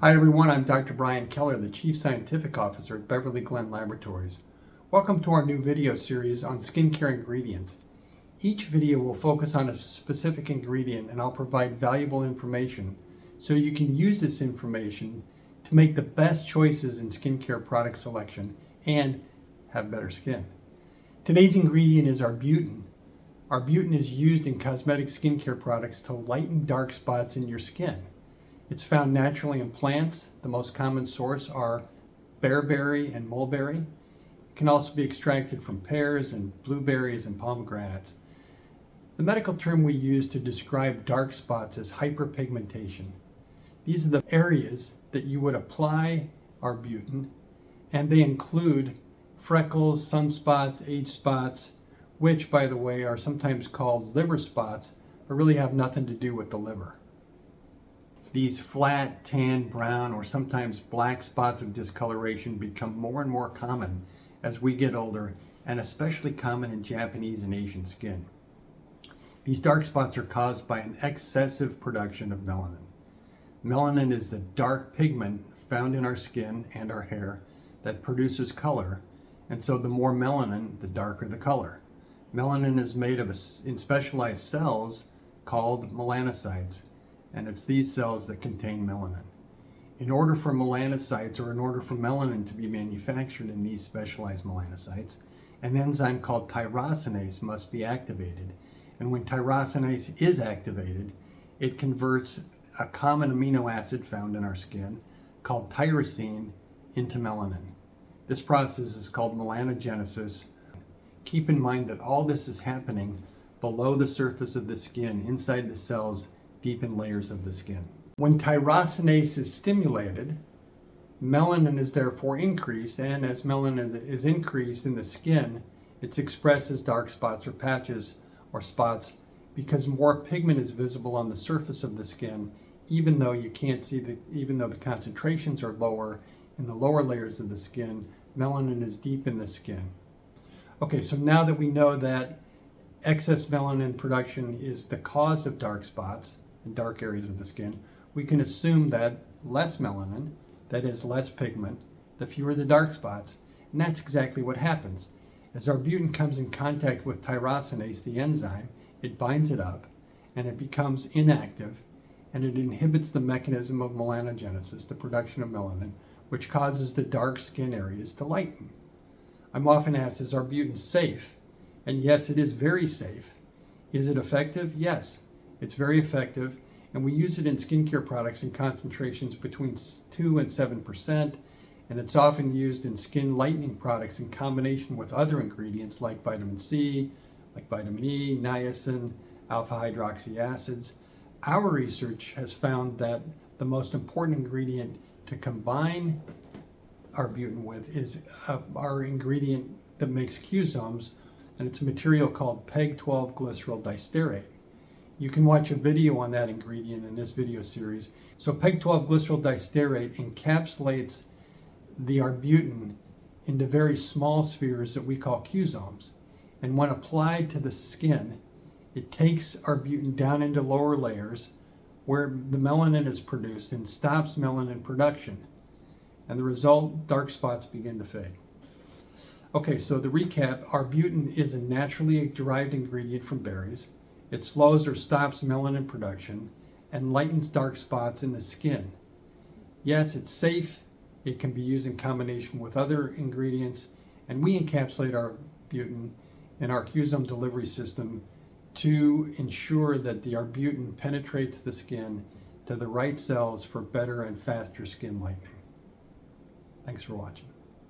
Hi everyone, I'm Dr. Brian Keller, the Chief Scientific Officer at Beverly Glen Laboratories. Welcome to our new video series on skincare ingredients. Each video will focus on a specific ingredient and I'll provide valuable information so you can use this information to make the best choices in skincare product selection and have better skin. Today's ingredient is Arbutin. Arbutin is used in cosmetic skincare products to lighten dark spots in your skin. It's found naturally in plants. The most common source are bearberry and mulberry. It can also be extracted from pears and blueberries and pomegranates. The medical term we use to describe dark spots is hyperpigmentation. These are the areas that you would apply Arbutin, and they include freckles, sunspots, age spots, which, by the way, are sometimes called liver spots, but really have nothing to do with the liver. These flat, tan, brown, or sometimes black spots of discoloration become more and more common as we get older, and especially common in Japanese and Asian skin. These dark spots are caused by an excessive production of melanin. Melanin is the dark pigment found in our skin and our hair that produces color, and so the more melanin, the darker the color. Melanin is made of in specialized cells called melanocytes, and it's these cells that contain melanin. In order for melanocytes, or in order for melanin to be manufactured in these specialized melanocytes, an enzyme called tyrosinase must be activated. And when tyrosinase is activated, it converts a common amino acid found in our skin called tyrosine into melanin. This process is called melanogenesis. Keep in mind that all this is happening below the surface of the skin, inside the cells, deep in layers of the skin. When tyrosinase is stimulated, melanin is therefore increased, and as melanin is increased in the skin, it's expressed as dark spots or patches or spots because more pigment is visible on the surface of the skin, even though you can't see even though the concentrations are lower in the lower layers of the skin, melanin is deep in the skin. Okay, so now that we know that excess melanin production is the cause of dark spots in dark areas of the skin, we can assume that less melanin, that is less pigment, the fewer the dark spots, and that's exactly what happens. As Arbutin comes in contact with tyrosinase, the enzyme, it binds it up and it becomes inactive, and it inhibits the mechanism of melanogenesis, the production of melanin, which causes the dark skin areas to lighten. I'm often asked, is Arbutin safe? And yes, it is very safe. Is it effective? Yes. It's very effective, and we use it in skincare products in concentrations between 2 and 7%, and it's often used in skin lightening products in combination with other ingredients like vitamin C, like vitamin E, niacin, alpha hydroxy acids. Our research has found that the most important ingredient to combine Arbutin with is our ingredient that makes QuSomes, and it's a material called PEG-12 glycerol disterate. You can watch a video on that ingredient in this video series. So PEG-12 glycerol disterate encapsulates the Arbutin into very small spheres that we call QuSomes. And when applied to the skin, it takes Arbutin down into lower layers where the melanin is produced and stops melanin production. And the result, dark spots begin to fade. Okay, so the recap, Arbutin is a naturally derived ingredient from berries. It slows or stops melanin production and lightens dark spots in the skin. Yes, it's safe. It can be used in combination with other ingredients, and we encapsulate our Arbutin in our QuSome delivery system to ensure that the Arbutin penetrates the skin to the right cells for better and faster skin lightening. Thanks for watching.